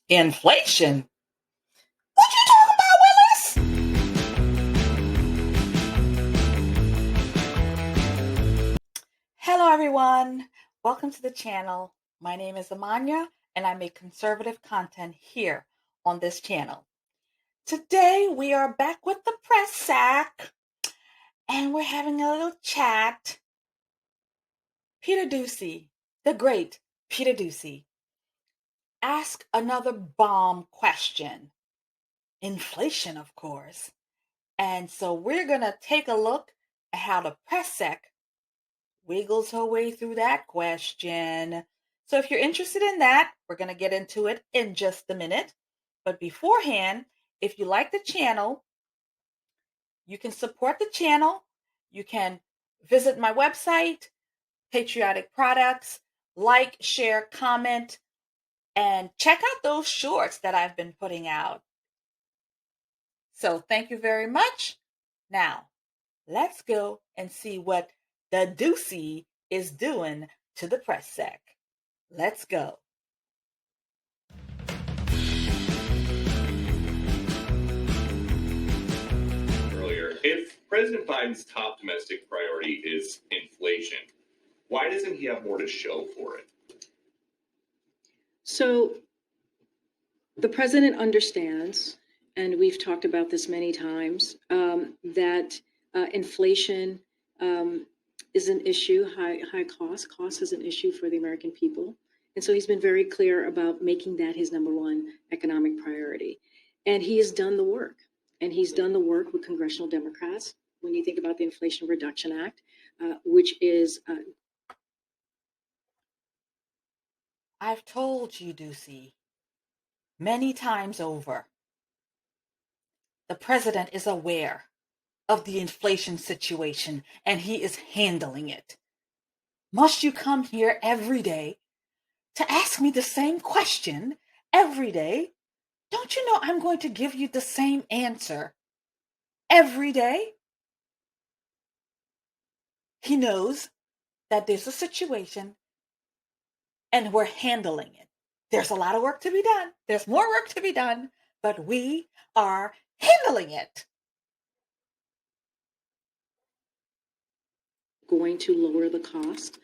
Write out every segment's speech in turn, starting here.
Inflation? What you talking about, Willis? Hello, everyone. Welcome to the channel. My name is Amanya, and I make conservative content here on this channel. Today, we are back with the press sack, and we're having a little chat. Peter Doocy, the great Peter Doocy, asked another bomb question. Inflation, of course. And so we're going to take a look at how the press sec wiggles her way through that question. So if you're interested in that, we're going to get into it in just a minute. But beforehand, if you like the channel, you can support the channel. You can visit my website, Patriotic Products, like, share, comment, and check out those shorts that I've been putting out. So thank you very much. Now, let's go and see what the Doocy is doing to the press sec. Let's go. Earlier, if President Biden's top domestic priority is inflation, why doesn't he have more to show for it? So the president understands, and we've talked about this many times, that inflation is an issue, high cost. Cost is an issue for the American people. And so he's been very clear about making that his number one economic priority. And he has done the work. And he's done the work with congressional Democrats. When you think about the Inflation Reduction Act, which is... I've told you, Doocy, many times over, the president is aware of the inflation situation and he is handling it. Must you come here every day to ask me the same question every day? Don't you know I'm going to give you the same answer every day? He knows that there's a situation and we're handling it. There's a lot of work to be done. There's more work to be done, but we are handling it. Going to lower the cost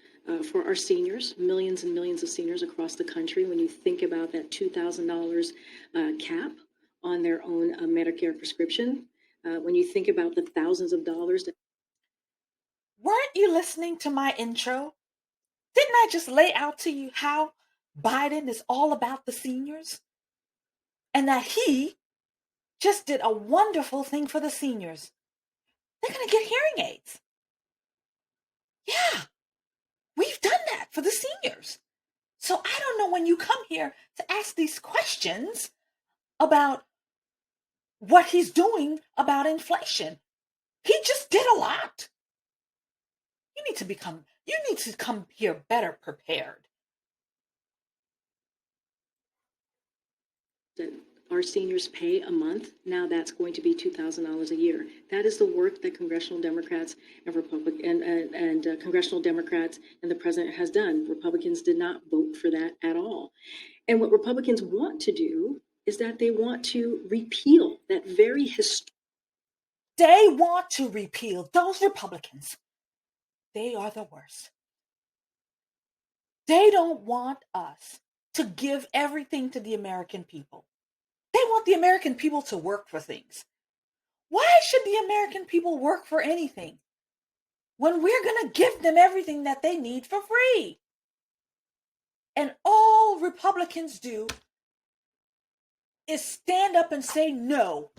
for our seniors, millions and millions of seniors across the country. When you think about that $2,000 cap on their own Medicare prescription, when you think about the thousands of dollars that... Weren't you listening to my intro? Didn't I just lay out to you how Biden is all about the seniors? And that he just did a wonderful thing for the seniors. They're going to get hearing aids. Yeah, we've done that for the seniors. So I don't know when you come here to ask these questions about what he's doing about inflation. He just did a lot. You need to come here better prepared. Our seniors pay a month. Now that's going to be $2,000 a year. That is the work that congressional Democrats and congressional Democrats and the president has done. Republicans did not vote for that at all. And what Republicans want to do is that they want to repeal that very They want to repeal those Republicans. They are the worst. They don't want us to give everything to the American people. They want the American people to work for things. Why should the American people work for anything when we're going to give them everything that they need for free? And all Republicans do is stand up and say no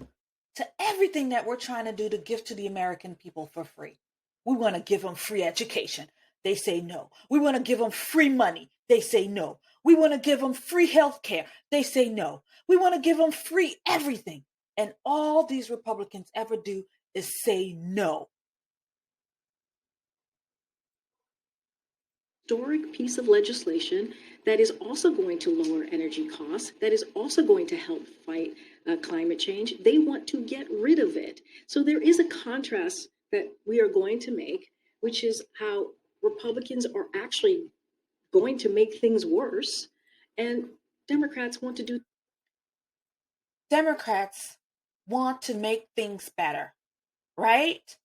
to everything that we're trying to do to give to the American people for free. We want to give them free education. They say no. We want to give them free money. They say no. We want to give them free health care. They say no. We want to give them free everything. And all these Republicans ever do is say no. Historic piece of legislation that is also going to lower energy costs, that is also going to help fight climate change. They want to get rid of it. So there is a contrast that we are going to make, which is how Republicans are actually going to make things worse, and Democrats want to do Democrats want to make things better, right?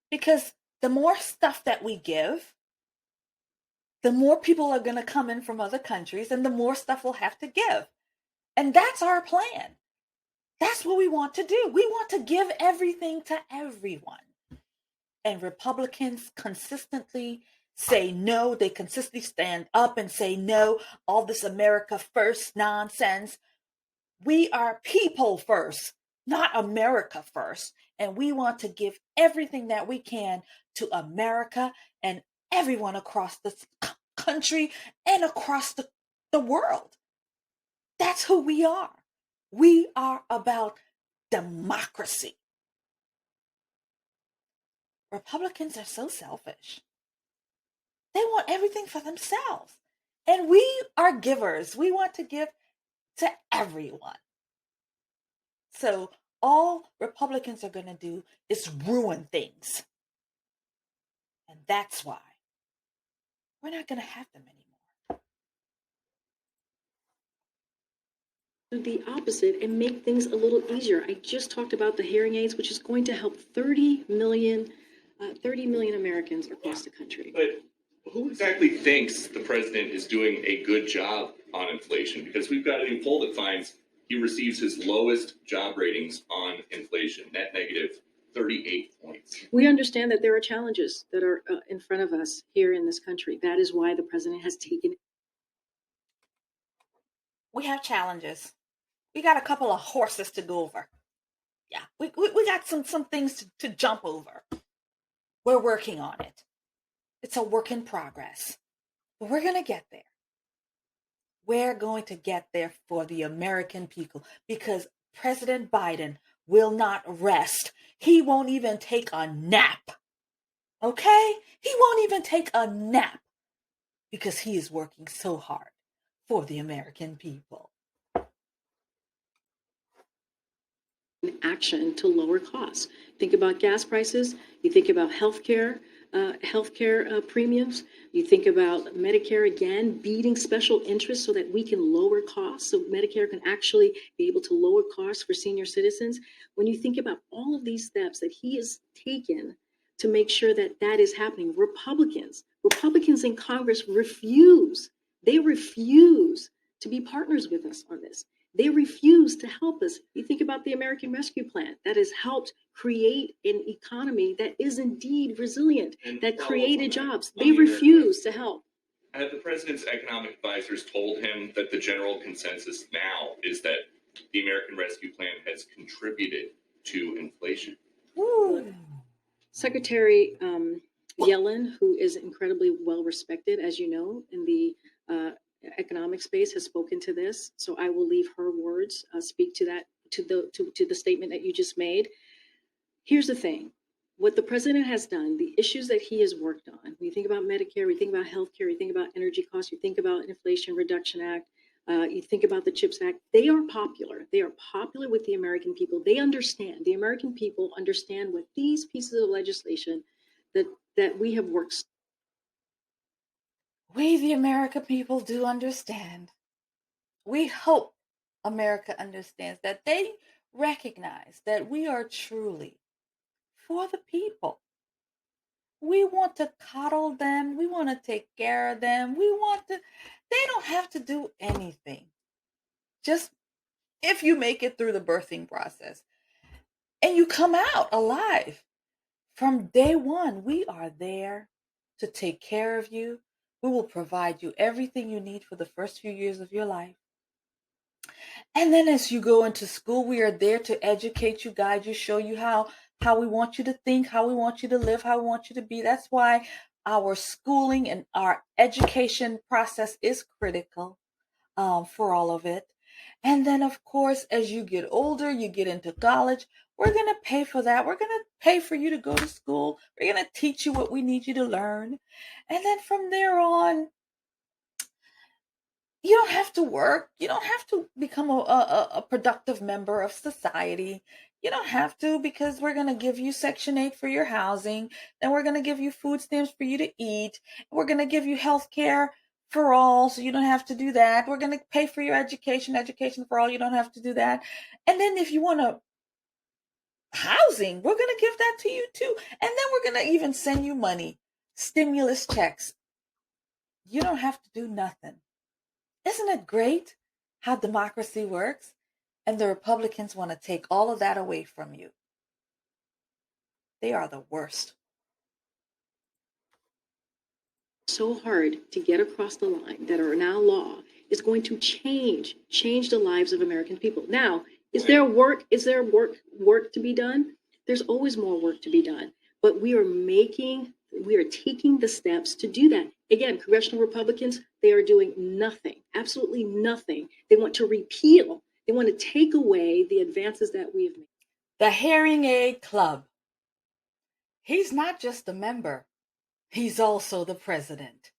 Because the more stuff that we give, the more people are going to come in from other countries and the more stuff we'll have to give. And that's our plan. That's what we want to do. We want to give everything to everyone. And Republicans consistently say no. They consistently stand up and say no. All this America first nonsense. We are people first, not America first. And we want to give everything that we can to America and everyone across this country and across the world. That's who we are. We are about democracy. Republicans are so selfish. They want everything for themselves. And we are givers. We want to give to everyone. So all Republicans are going to do is ruin things. And that's why we're not going to have them anymore. The opposite and make things a little easier. I just talked about the hearing aids, which is going to help 30 million Americans across the country. But who exactly thinks the president is doing a good job on inflation? Because we've got a new poll that finds he receives his lowest job ratings on inflation, net negative 38 points. We understand that there are challenges that are in front of us here in this country. That is why the president has taken. We have challenges. We got a couple of horses to go over. Yeah, we got some things to jump over. We're working on it. It's a work in progress. But we're going to get there. We're going to get there for the American people because President Biden will not rest. He won't even take a nap. Okay? He won't even take a nap because he is working so hard for the American people. Action to lower costs. Think about gas prices. You think about healthcare premiums. You think about Medicare again beating special interest so that we can lower costs. So Medicare can actually be able to lower costs for senior citizens. When you think about all of these steps that he has taken to make sure that that is happening, Republicans in Congress refuse. They refuse to be partners with us on this. They refuse to help us. You think about the American Rescue Plan that has helped create an economy that is indeed resilient, that created jobs. They refuse to help. Have the president's economic advisors told him that the general consensus now is that the American Rescue Plan has contributed to inflation? Ooh. Secretary Yellen, who is incredibly well respected, as you know, in the economic space, has spoken to this. So I will leave her words speak to that, to the statement that you just made. Here's the thing. What the president has done, the issues that he has worked on, when you think about Medicare, we think about healthcare, you think about energy costs, you think about Inflation Reduction Act, you think about the CHIPS Act, they are popular. They are popular with the American people. They understand. The American people understand what these pieces of legislation that we have worked. We, the American people, do understand. We hope America understands that they recognize that we are truly for the people. We want to coddle them. We want to take care of them. They don't have to do anything. Just if you make it through the birthing process and you come out alive. From day one, we are there to take care of you. We will provide you everything you need for the first few years of your life. And then as you go into school, we are there to educate you, guide you, show you how we want you to think, how we want you to live, how we want you to be. That's why our schooling and our education process is critical for all of it. And then, of course, as you get older, you get into college, we're going to pay for that. We're going to pay for you to go to school. We're going to teach you what we need you to learn. And then from there on, you don't have to work. You don't have to become a productive member of society. You don't have to, because we're going to give you Section 8 for your housing. Then we're going to give you food stamps for you to eat. We're going to give you health care for all, so you don't have to do that. We're going to pay for your education for all, you don't have to do that. And then if you want to housing, we're going to give that to you too. And then we're going to even send you money, stimulus checks. You don't have to do nothing. Isn't it great how democracy works? And the Republicans want to take all of that away from you. They are the worst. So hard to get across the line that are now law is going to change the lives of American people. Now, is there work to be done? There's always more work to be done, but we are taking the steps to do that. Again, congressional Republicans, they are doing nothing, absolutely nothing. They want to repeal, they want to take away the advances that we have made. The Hearing Aid Club. He's not just a member, he's also the president.